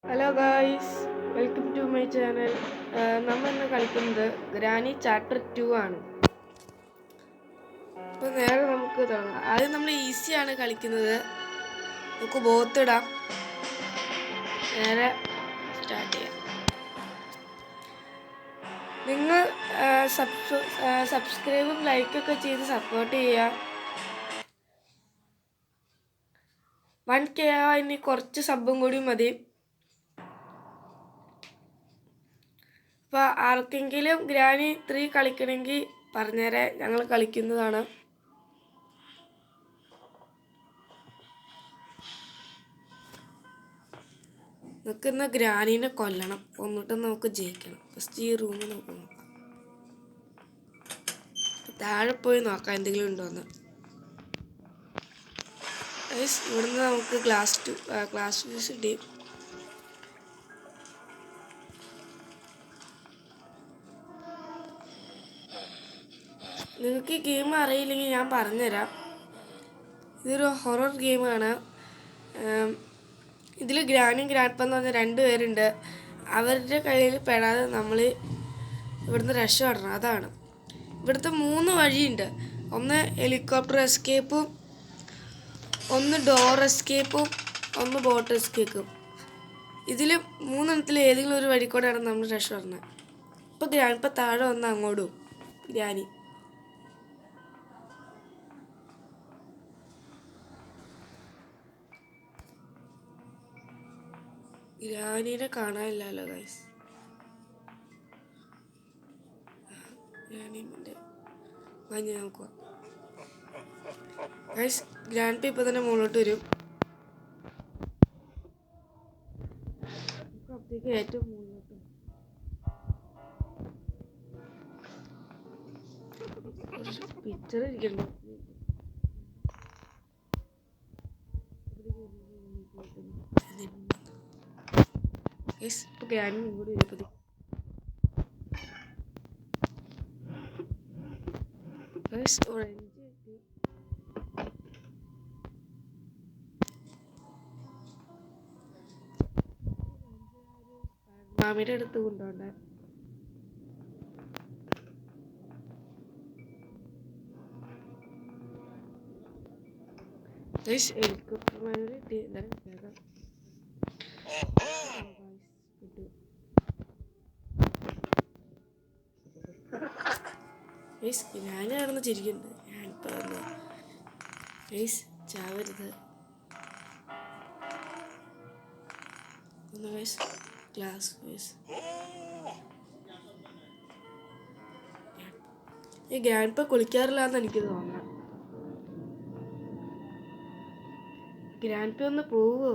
Hello guys, welcome to my channel. നമ്മൾ ഇന്ന് കളിക്കുന്നത് ഗ്രാനി ചാപ്റ്റർ 2 ആണ്. അപ്പോൾ നേരെ നമുക്ക് തുടങ്ങാം. ആദ്യം നമ്മൾ ഈസിയാണ് കളിക്കുന്നത്. നമുക്ക് ബോത്തിടാം. നേരെ സ്റ്റാർട്ട് ചെയ്യാം. നിങ്ങൾ സബ്സ്ക്രൈബും ലൈക്കൊക്കെ ചെയ്ത് സപ്പോർട്ട് ചെയ്യുക. 1K ഇനി കുറച്ച് സബും കൂടി മതി. അപ്പോൾ ആർക്കെങ്കിലും ഗ്രാനി 3 കളിക്കണമെങ്കിൽ പറഞ്ഞേരെ, ഞങ്ങൾ കളിക്കുന്നതാണ്. നമുക്ക് ഇന്ന് ഗ്രാനീനെ കൊല്ലണം, എന്നിട്ട് നമുക്ക് ജയിക്കണം. ഫസ്റ്റ് ഈ റൂമിൽ നോക്കണം, താഴെ പോയി നോക്കാം എന്തെങ്കിലും ഉണ്ടോയെന്ന്. ഇവിടുന്ന് നമുക്ക് ക്ലാസ് ഫീസ് കിട്ടി. നിങ്ങൾക്ക് ഈ ഗെയിം അറിയില്ലെങ്കിൽ ഞാൻ പറഞ്ഞുതരാം. ഇതൊരു ഹൊറർ ഗെയിമാണ്. ഇതിൽ ഗ്രാനും ഗ്രാൻഡ്പ എന്ന് പറഞ്ഞ 2 പേരുണ്ട്. അവരുടെ കയ്യിൽ പെടാതെ നമ്മൾ ഇവിടുന്ന് രക്ഷപ്പെടണം. അതാണ് ഇവിടുത്തെ 3 വഴിയുണ്ട്. ഒന്ന് ഹെലികോപ്റ്റർ എസ്കേപ്പും, ഒന്ന് ഡോർ എസ്കേപ്പും, ഒന്ന് ബോട്ട് എസ്കേപ്പും. ഇതിൽ 3 ഏതെങ്കിലും ഒരു വഴി കൂടെയാണ് നമ്മൾ രക്ഷപ്പെടുന്നത്. ഇപ്പോൾ ഗ്രാൻഡ്പ താഴെ വന്ന് അങ്ങോട്ടും ഗ്രാനീനെ കാണാനില്ലല്ലോ ഗൈസ്. മഞ്ഞ നോക്കുക ഗൈസ്. ഗ്രാൻഡ്പ ഇപ്പം തന്നെ മുകളിലോട്ട് വരും. അപ്പോഴത്തേക്ക് ഏറ്റവും മുകളിലോട്ട് പിക്ചർ ഇരിക്കണ്ട. ഇപ്പൊ ഗ്രാനി ഇങ്ങോട്ട് വരുമ്പോ മാമിയുടെ അടുത്ത് കൊണ്ടുപോണ്ടേ. ഹെലികോപ്റ്റർ മാനേജർ കിട്ടി. ഞാൻ കിടന്ന് ചിരിക്കുന്നുണ്ട്. ഞാനിപ്പോൾ ചാവരുത്. ഗ്ലാസ് ഈ ഗ്രാൻഡ്പ കുളിക്കാറില്ലാന്ന് എനിക്ക് തോന്നുന്നു. ഗ്രാൻഡ്പ ഒന്ന് പോവോ?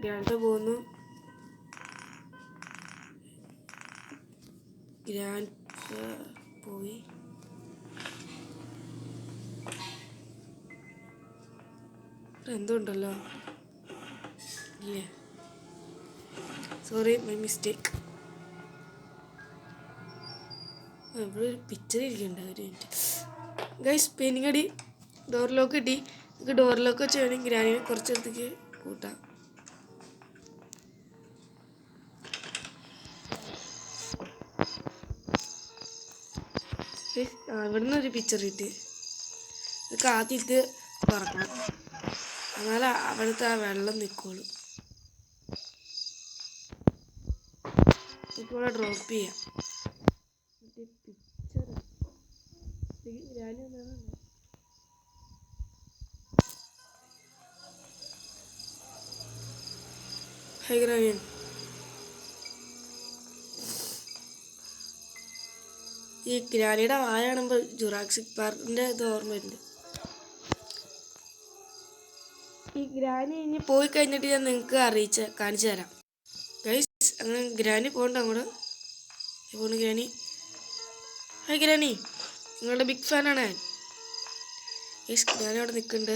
ഗ്രാൻഡ്പ പോകുന്നു. ഗ്രാൻഡ്പ പോയി. എന്തുണ്ടല്ലോ, ഇല്ലേ? Sorry, my mistake. ഇവിടെ ഒരു പിക്ചർ ഇരിക്കണ്ട. ഒരു മിനിറ്റ് ഗൈസ്. പെയിൻറ്റിങ് അടി. ഡോർ ലോക്ക് കിട്ടി. നമുക്ക് ഡോർ ലോക്ക് വെച്ച് വേണമെങ്കിൽ ഗ്രാനിനെ കുറച്ചെടുത്തേക്ക് കൂട്ടാം. ഇവിടുന്ന് ഒരു പിക്ചർ കിട്ടി. ഇതൊക്കെ ആദ്യം ഇത് തുറക്കണം, എന്നാലേ അവിടുത്തെ ആ വെള്ളം നിൽക്കുള്ളൂ. ഇവിടെ ഡ്രോപ്പ് ചെയ്യാം. പിക്ചർ ഗ്രാനി ഒന്നാണ്. High granny. ഈ ഗ്രാനിയുടെ വായ കാണുമ്പോൾ ജുറാസിക് പാർക്കിൻ്റെ ഇത് ഓർമ്മ വരുന്നുണ്ട്. ഈ ഗ്രാനി ഇനി പോയി കഴിഞ്ഞിട്ട് ഞാൻ നിങ്ങൾക്ക് കാണിച്ചു തരാം ഗൈസ്. അങ്ങനെ ഗ്രാനി പോകണ്ട അങ്ങോട്ട് പോകണ്ട. ഗ്രാനി, ഹായ് ഗ്രാനി, നിങ്ങളുടെ ബിഗ് ഫാനാണ് ഞാൻ. ഗ്രാനി അവിടെ നിൽക്കുന്നുണ്ട്.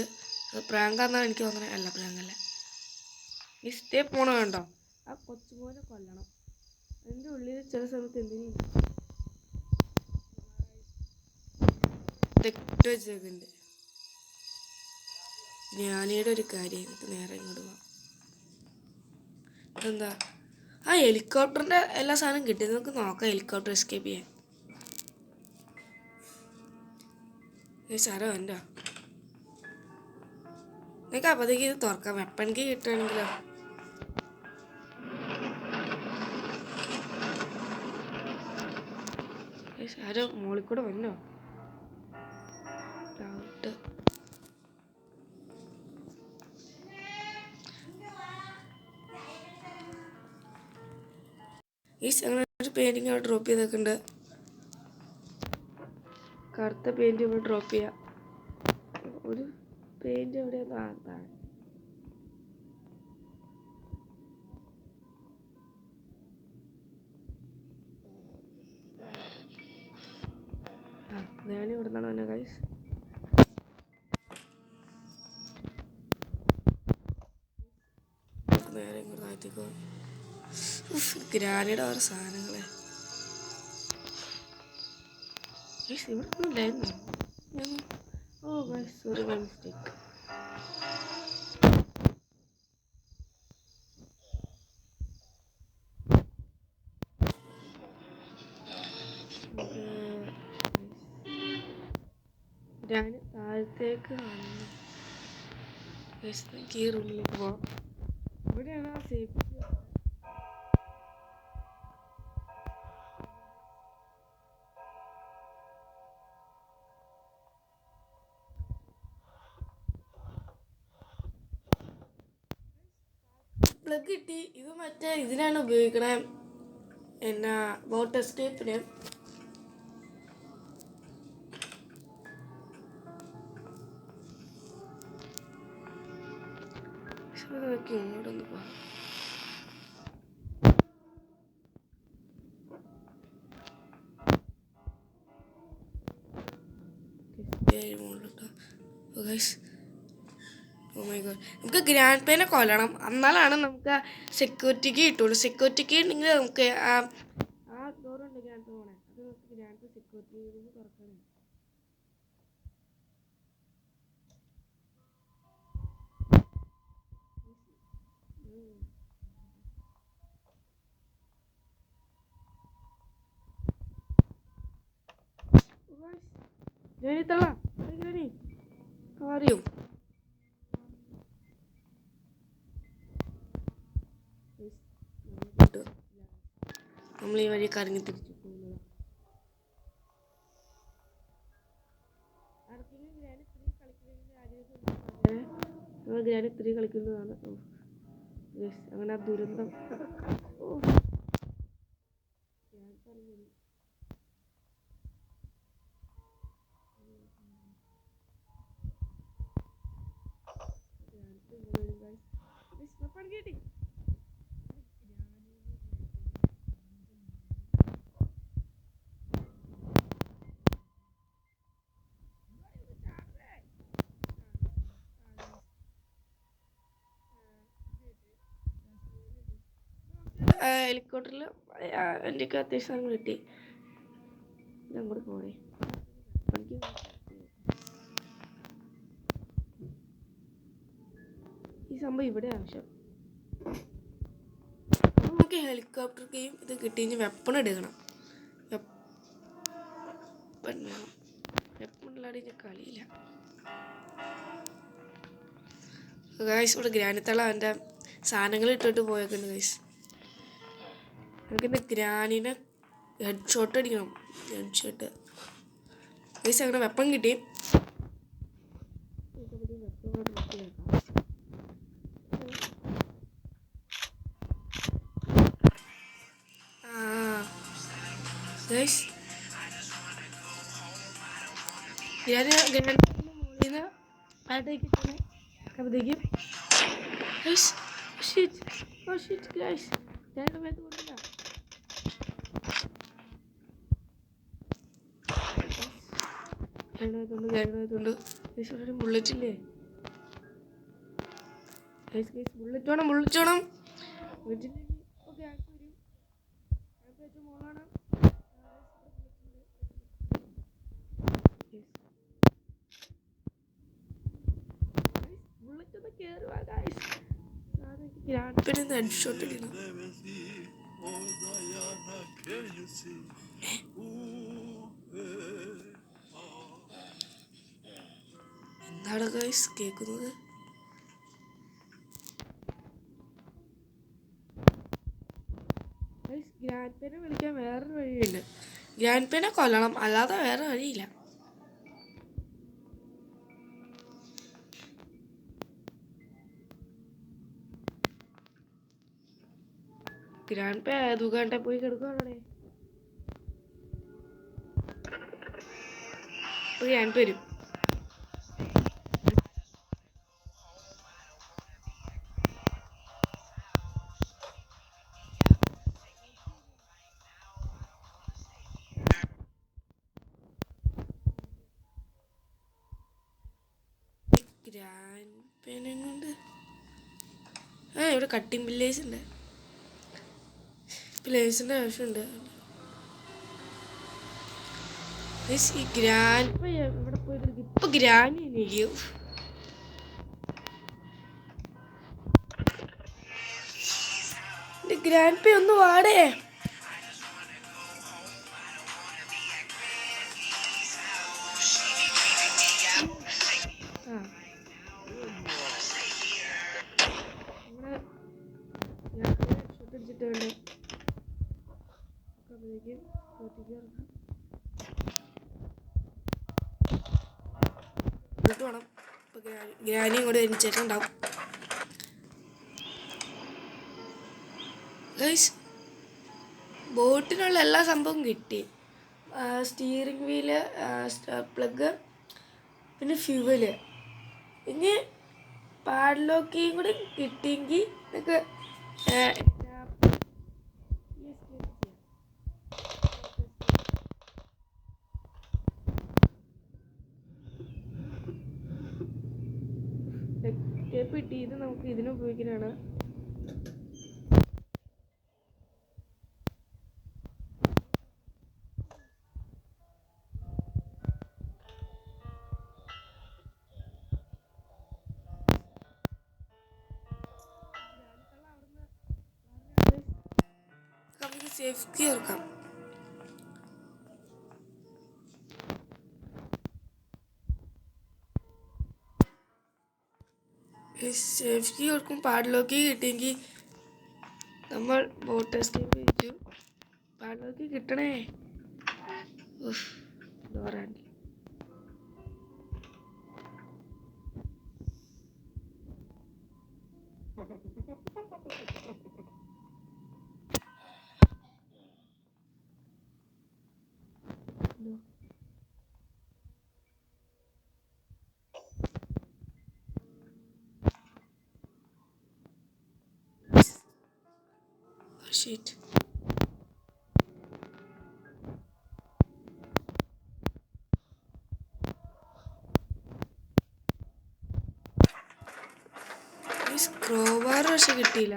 അത് പ്രാങ്കാന്നാണ് എനിക്ക് തോന്നുന്നത്. അല്ല, പ്രാങ്കല്ല. ഇതേ പോണ വേണ്ടോ? ആ കൊച്ചുമോനെ കൊല്ലണം. എൻ്റെ ഉള്ളിൽ ചില സമയത്ത് എന്തെങ്കിലും തെറ്റ് വെച്ചേക്കുന്നുണ്ട്. ഞാനിയുടെ ഒരു കാര്യം നേരെ ഇങ്ങോട്ട് പോവാം. എന്താ ആ ഹെലികോപ്റ്ററിൻ്റെ എല്ലാ സാധനവും കിട്ടി. നമുക്ക് നോക്കാം ഹെലികോപ്റ്റർ എസ്കേപ്പ് ചെയ്യാൻ. സാറോ എൻ്റെ നിങ്ങൾക്ക് അപ്പോഴത്തേക്ക് ഇത് തുറക്കാം. Weapon key കിട്ടുകയാണെങ്കിലോ. സാരോ മോളിൽ കൂടെ വന്നോ ഡൗട്ട്. അങ്ങനെ ഒരു പെയിൻറ്റിങ് അവിടെ ഡ്രോപ്പ് ചെയ്തൊക്കെ ഉണ്ട്. കറുത്ത പെയിൻറ്റ് ഇവിടെ ഡ്രോപ്പ് ചെയ്യാം. ഒരു പെയിൻറ്റ് എവിടെയാണ് ഞാൻ ഇവിടെ നിന്നാണ് വന്നെ ഗൈസ്. നേരെ ഇങ്ങോട്ട് താഴ്ത്തിക്കോ. ഗ്രാനിയുടെ ഓരോ സാധനങ്ങളെ ഇവിടെ ഒന്നും ഇല്ലായിരുന്നു. ഓ ഗൈസ് സോറി മൈ മിസ്റ്റേക്ക്. ഞാൻ താഴത്തേക്ക് കാണുന്നു. ഈ റൂമിലേക്ക് പോവാം. ഇവിടെയാണ് ആ സേഫ്റ്റി. പ്ലഗ് കിട്ടി. ഇത് മറ്റേ ഇതിനാണ് ഉപയോഗിക്കണേ, എന്നാ ബോട്ട് എസ്കേപ്പിന്. ഇങ്ങോട്ടൊന്ന് പോവാം. നമുക്ക് ഗ്രാൻഡ് പേനെ കൊല്ലണം, എന്നാലാണ് നമുക്ക് സെക്യൂരിറ്റിക്ക് കിട്ടുള്ളൂ. സെക്യൂരിറ്റിക്ക് ഉണ്ടെങ്കിൽ നമുക്ക് ആ ഡോറുണ്ട് ഗ്രാൻഡ് പേ പോണേ, അത് നമുക്ക് ഗ്രാൻഡ് പേ സെക്യൂരിറ്റി തുറക്കണം. Granny tala. Hey Granny. How are you? നമ്മൾ ഈ വഴി കറങ്ങി തിരിച്ചു പോകുന്നത്. ഗ്രാനി 3 കളിക്കുന്നതാണ്. അങ്ങനെ ആ ദുരന്തം. ഹെലികോപ്റ്ററിൽ എനിക്ക് അത്യാവശ്യം സാധനം കിട്ടി. അങ്ങോട്ട് പോണേ. ഈ സംഭവം ഇവിടെ ആവശ്യം. നമുക്ക് ഹെലികോപ്റ്റർ ഗെയിം ഇത് കിട്ടി. ഇനി വെപ്പൺ എടുക്കണം. വെപ്പൺ വേണം. വെപ്പണില്ലാതെ ഇനി കളിയില്ല. ഗൈസ് ഇവിടെ ഗ്രാനിത്തള അവൻ്റെ സാധനങ്ങൾ ഇട്ടിട്ട് പോയേക്കുണ്ട് ഗൈസ്. നമുക്കിന്ന് ഗ്രാനിനെ ഹെഡ് ഷോട്ട് അടിക്കണം. Head shot guys. അങ്ങനെ വെപ്പൺ കിട്ടി. ഗൈസ് മുകളിൽ നിന്ന് താഴത്തേക്ക് അപ്പോഴത്തേക്കും ഗൈസ് ഞാനിവിടെ മേത്ത് കൊണ്ടില്ല. ഞാനിവിടെ ഗൈസ് ബുള്ളറ്റ് ഇല്ലേ ഗൈസ്? ബുള്ളറ്റ് വേണം. ബുള്ളറ്റ് ഓക്കെ ആക്കി വരും. ഏറ്റവും മോളാണ്. പിന്നെ ഹെഡ് ഷോട്ട് അടിക്കണം. എന്താണ് ഗൈസ് കേൾക്കുന്നത്? ഗ്രാൻഡ് പേനെ വിളിക്കാൻ വേറൊരു വഴിയുണ്ട്. ഗ്രാൻഡ് പേനെ കൊല്ലണം, അല്ലാതെ വേറെ വഴിയില്ല. ഗ്രാൻഡ് പേ ദുഃഖാണ്ടെ പോയി കിടക്കുവാണേ. ഗ്രാൻഡ് വരും. ഗ്രാൻഡ് പേനെ കൊണ്ട് ഇവിടെ കട്ടിങ് പില്ലേഴ്സിൻ്റെ ആവശ്യമുണ്ട്. ഈ ഗ്രാൻഡ് പേ ഇവിടെ പോയിട്ട് ഇപ്പൊ ഗ്രാൻഡ് ഇരിക്കും. ഗ്രാൻഡ് പേ ഒന്ന് വാടേ. വേണം ഗ്രാനിയും കൂടെ എനിച്ചിട്ടുണ്ടാവും. ബോട്ടിനുള്ള എല്ലാ സംഭവം കിട്ടി. സ്റ്റീറിംഗ് വീല്, പ്ലഗ്, പിന്നെ ഫ്യൂവല്. ഇനി പാഡ്ലോക്കിയും കൂടി കിട്ടിയെങ്കിൽ നമുക്ക് ടേപ്പ് കിട്ടി. ഇത് നമുക്ക് ഇതിന് ഉപയോഗിക്കാനാണ്. നമുക്ക് സേഫ്റ്റി ഓർക്കാം. സേഫ്റ്റി ഓർക്കും പാഡ്ലോക്ക് കിട്ടിയെങ്കിൽ നമ്മൾ ബോട്ട് എസ്കേപ്പ് ചെയ്തു. പാഡ്ലോക്ക് കിട്ടണേ. ഡോറാണ്. Shit. സ്ക്രോവാർ പക്ഷെ കിട്ടിയില്ല.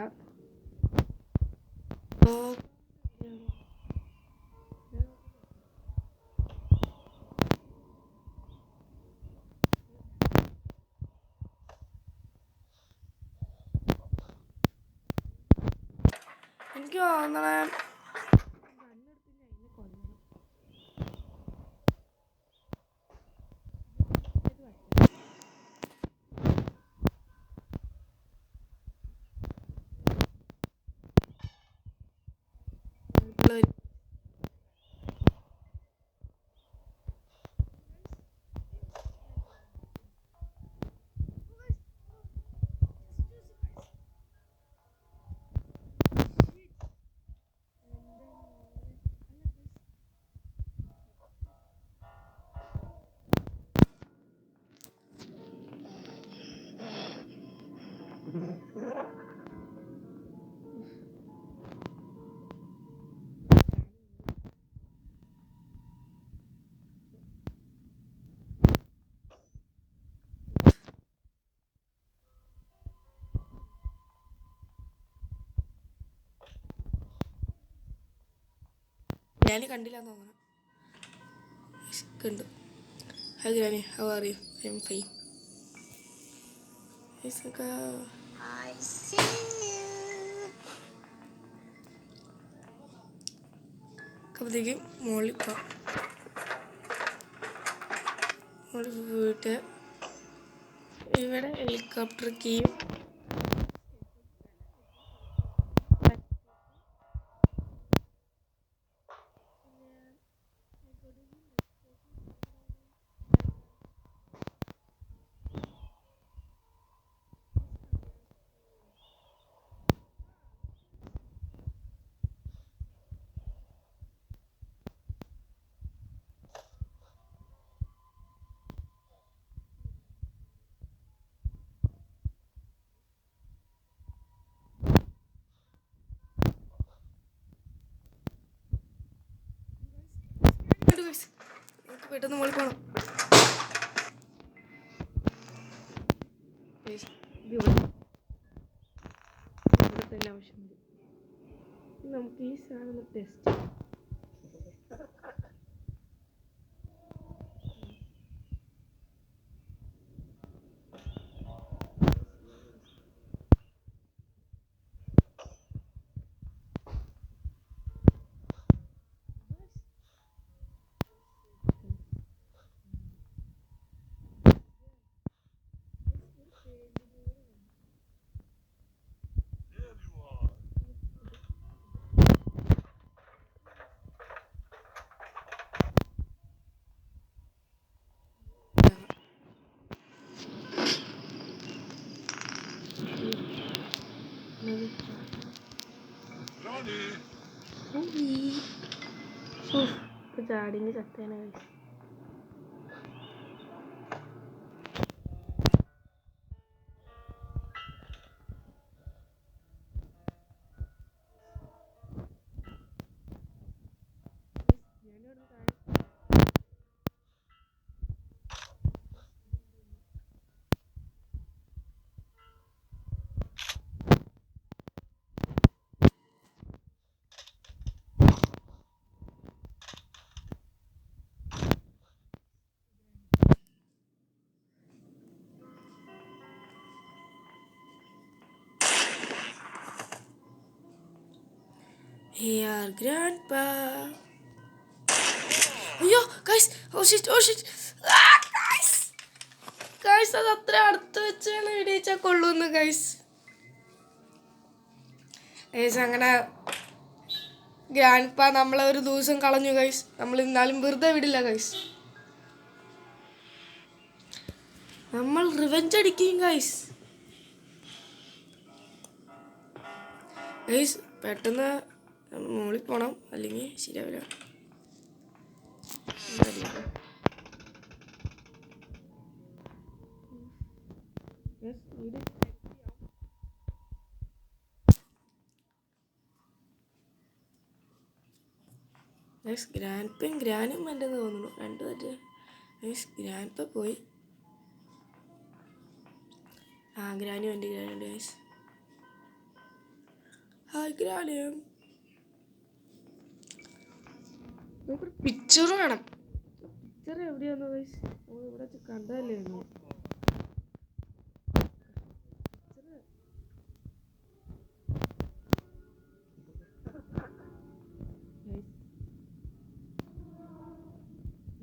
എനിക്ക് തോന്നണേ ഗ്രാനി കണ്ടില്ലാന്ന് തോന്നണം. കണ്ടു. Hi Granny, how are you? I'm fine. I see you. അപ്പോഴത്തേക്കും മുകളിൽ പോയിട്ട് ഇവിടെ ഹെലികോപ്റ്റർ കീയും നമുക്ക് പെട്ടെന്ന് മുകളിൽ പോകണം. ഇവിടെ തന്നെ ആവശ്യമുണ്ട്. നമുക്ക് ഈ സാധനം ടെസ്റ്റ് ചെയ്യാം. ചാടിങ്ങ് ചത്തേനെ. Here, Grandpa. അയ്യോ ഗൈസ്, ഓ ഷിറ്റ്. ഗൈസ് അത് അത്ര അടുത്ത് വെച്ചാണ് ഇടിച്ചാൽ കൊള്ളൂന്ന് ഗൈസ്. അങ്ങനെ ഗ്രാൻഡ്പാ നമ്മളെ ഒരു ദിവസം കളഞ്ഞു ഗൈസ്. നമ്മൾ ഇന്നാലും വെറുതെ വിടില്ല ഗൈസ്. നമ്മൾ റിവെഞ്ച് അടിക്കും ഗൈസ്. പെട്ടെന്ന് മുകളിൽ പോണം, അല്ലെങ്കിൽ ശരിയാവില്ല. ഗ്രാൻഡ്പയും ഗ്രാനും വേണ്ടെന്ന് തോന്നുന്നു. രണ്ട് പറ്റേ ഗ്രാൻഡ്പ പോയി. ഗ്രാനും വേണ്ടി ഗൈസ്. ഹായ് ഗ്രാനും. നമുക്കൊരു പിക്ചർ വേണം. പിക്ചർ എവിടെയാന്ന് ഗൈസ്? ഇവിടെ കണ്ടതല്ലേ ഒന്ന്.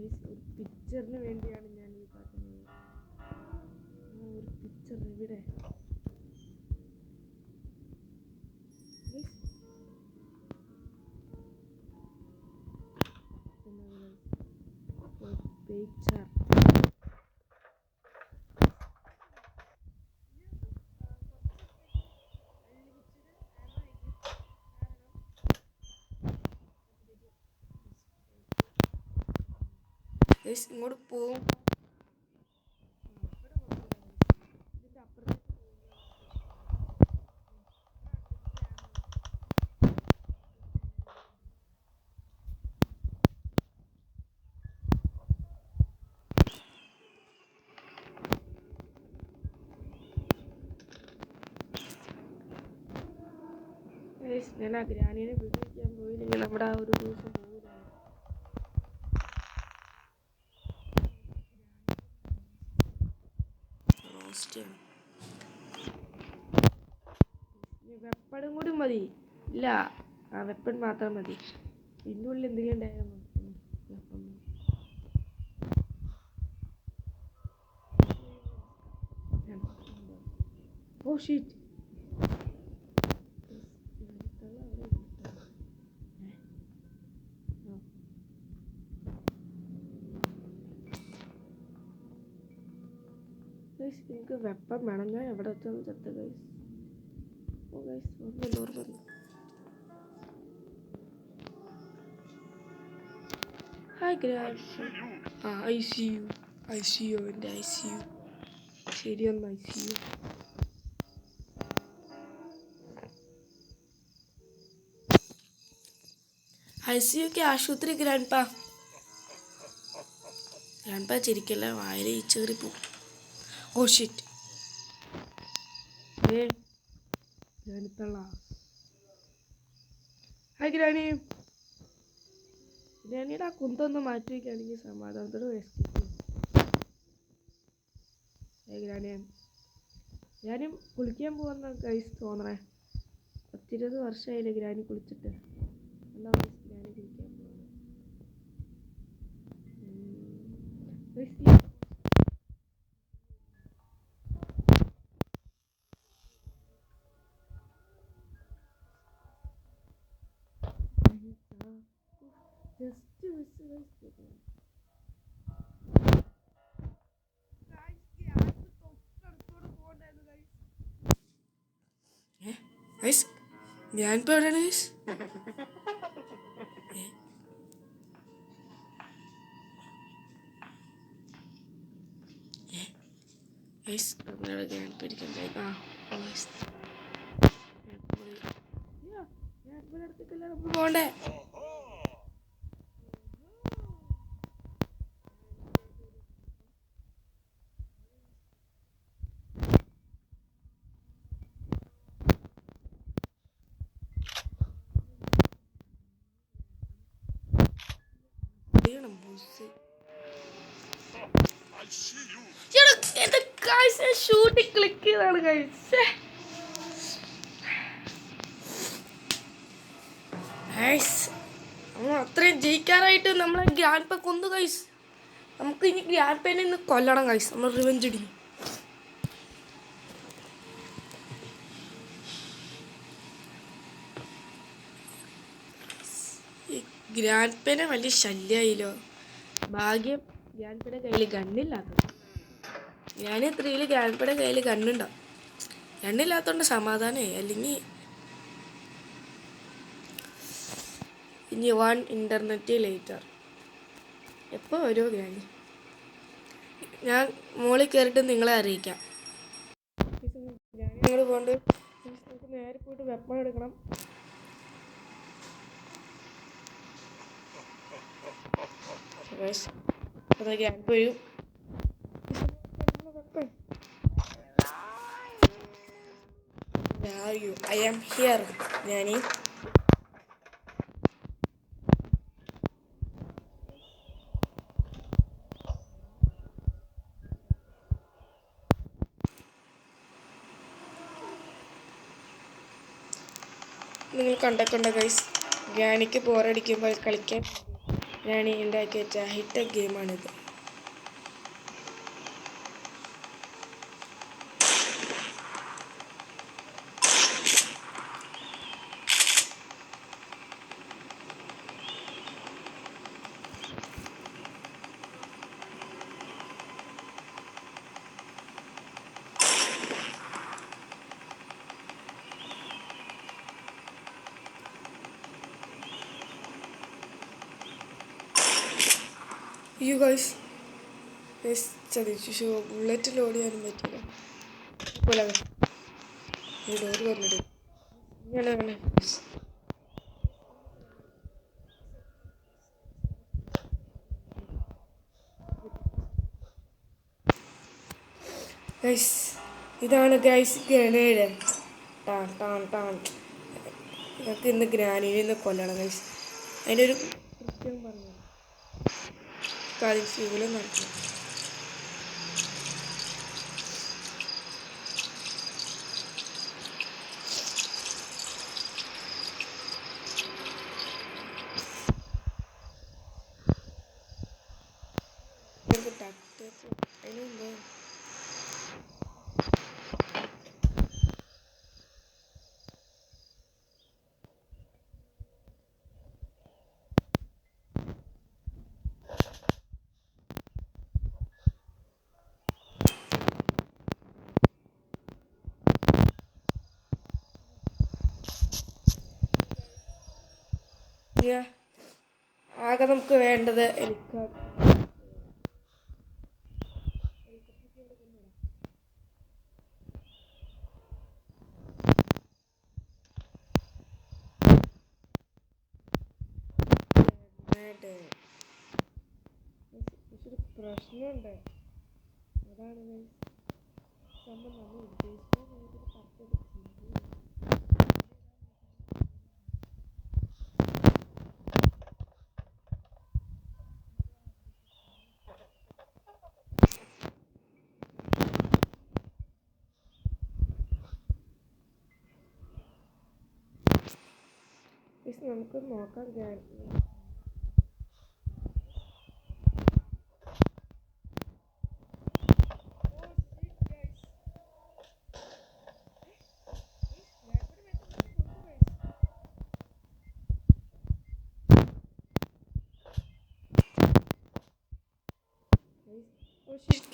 ഒരു പിക്ചറിന് വേണ്ടിയാണ് ഞാൻ ഈ കാട്ടുന്നത്. ഒരു പിക്ചർ എവിടെ? പിക്ചർ ഇങ്ങോട്ട് പോവും. ഞാൻ ആ ഗ്രാനീനെ വിളിക്കാൻ പോയില്ലെങ്കിൽ നമ്മുടെ ആ ഒരു ദിവസം പോകില്ല. വെപ്പണും കൂടി മതി. ഇല്ല, വെപ്പൺ മാത്രം മതി. ഇതിൻ്റെ ഉള്ളിൽ എന്തെങ്കിലും ഉണ്ടായിരുന്നു. Oh shit. എനിക്ക് വെപ്പം വേണം. ഞാൻ എവിടെ എത്തുന്നു ചത്ത ഗൈസ്. ഓ ഗൈസ് ഓർമ്മ. Hi grand. I see you എൻ്റെ ഐ സി യു. ശരിയൊന്ന് I see you. I see you ഒക്കെ ആശുപത്രി ഗ്രാൻഡ് പാ ചിരിക്കല്ല, വായിൽ ഈച്ചേറി പോവും. Oh shit. Hi granny. ഗ്രാനിയുടെ ആ കുന്തൊന്ന് മാറ്റി വയ്ക്കുകയാണെങ്കിൽ സമാധാനത്തോട് എസ്കേപ്പ്. ഞാനും കുളിക്കാൻ പോകുന്ന ഗൈസ് തോന്നണേ. 10-20 വർഷമായില്ലേ ഗ്രാനി കുളിച്ചിട്ട്. എന്താ ഗ്രാനി കുളിക്കാൻ പോകുന്നത്. ഞാനിപ്പോ എവിടെയാണ് പോണ്ടേ. ഷൂട്ടിൽ ക്ലിക്ക് ചെയ്താണ് കഴിച്ചേ. നമ്മൾ അത്രയും ജയിക്കാനായിട്ട് നമ്മളെ ഗ്രാൻഡ് പേ കൊന്നു കൈസ്. നമുക്ക് ഇനി ഗ്രാൻഡ് പേനെ ഇന്ന് കൊല്ലണം കൈസ്. നമ്മൾ റിവെഞ്ച് ഇടിക്കും. ഈ ഗ്രാൻഡ് പേനെ വലിയ ശല്യമായില്ലോ. ഭാഗ്യം ഗ്രാൻഡ് പേയുടെ കയ്യിൽ ഗണ്ണില്ലാത്തത്. ഞാൻ 3 ഗ്രാൻഡ് പേയുടെ കയ്യിൽ ഗണ്ണുണ്ടാവും. ഗണ്ണില്ലാത്തതുകൊണ്ട് സമാധാനമായി. അല്ലെങ്കിൽ ഇനി 1 ഇൻ്റർനെറ്റ് ലേറ്റർ എപ്പോൾ വരുമോ ഗ്രാനി? ഞാൻ മുകളിൽ കയറിയിട്ട് നിങ്ങളെ അറിയിക്കാം. ഞങ്ങൾ പോകണ്ട്. നമുക്ക് നേരെ പോയിട്ട് വെപ്പൺ എടുക്കണം. അതാ ഗ്രാൻഡ് വരും. I am here, Nani. നിങ്ങൾ കണ്ടോ ഗൈസ്, ഗ്രാനിക്ക് ബോറടിക്കുമ്പോൾ കളിക്കാൻ ഗ്രാനി ഉണ്ടാക്കി വെച്ച ഹൈടെക് ഗെയിമാണിത്. You guys, ചതിച്ചു. ബുള്ളറ്റ് ലോഡ് ചെയ്യാനും പറ്റില്ല. പോലെ ഈ ഡോർ പറഞ്ഞിട്ട് ഞാനങ്ങനെ ഗൈസ്, ഇതാണ് guys grenade. Tan tan tan. ഞങ്ങൾക്ക് ഇന്ന് ഗ്രാനിയിൽ നിന്ന് കൊല്ലണം ഗൈസ്. അതിൻ്റെ ഒരു കൃത്യം പറഞ്ഞു കാര്യം ഫ്യൂലും നടക്കണം. അതിനുണ്ടോ? ആകെ നമുക്ക് വേണ്ടത് എനിക്ക് പ്രശ്നമുണ്ട്. അതാണ് നമ്മൾ ഉദ്ദേശിക്കുന്ന രീതിയിൽ പറ്റത് നമുക്ക് നോക്കാം.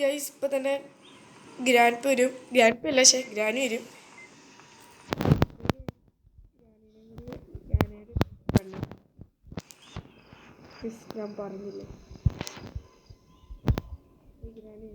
ഗൈസ് ഇപ്പം തന്നെ ഗ്രാൻഡ് വരും. ഗ്രാൻഡ് അല്ല, പക്ഷേ ഗ്രാനി വരും. ഞാൻ പറഞ്ഞില്ലേ granny.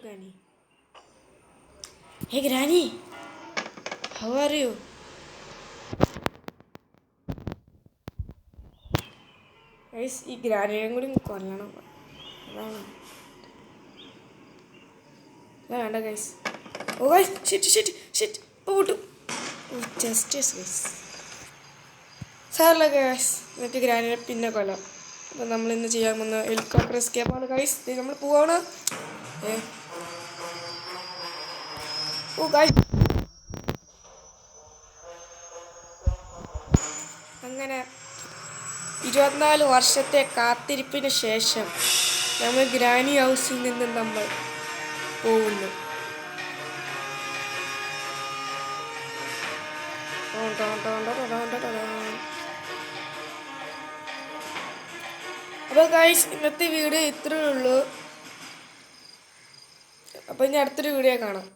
Granny. Hey Granny, how are you? Guys, ഈ ഗ്രാനിയും കൂടി കൊല്ലണം. അതാണ് വേണ്ട ഗൈസ്. ഓ ഗൈസ്, ഷിറ്റ് പോട്ടു. ജസ്റ്റിസ് ഗൈസ്. സാറല്ല ഗൈസ്, എന്നിട്ട് ഗ്രാനിയെ പിന്നെ കൊല്ലാം. അപ്പം നമ്മളിന്ന് ചെയ്യാൻ പോകുന്ന ഹെലികോപ്റ്റർ എസ്കേപ്പാണ് ഗൈസ്. നമ്മൾ പോവാണ്. ഓ ഗൈസ്, അങ്ങനെ 24 വർഷത്തെ കാത്തിരിപ്പിന് ശേഷം നമ്മൾ ഗ്രാനി ഹൗസിൽ നിന്ന് നമ്മൾ പോകുന്നു. അപ്പോൾ ഗൈസ്, ഇന്നത്തെ വീഡിയോ ഇത്രയേ ഉള്ളൂ. അപ്പോൾ ഇനി അടുത്തൊരു വീഡിയോ കാണാം.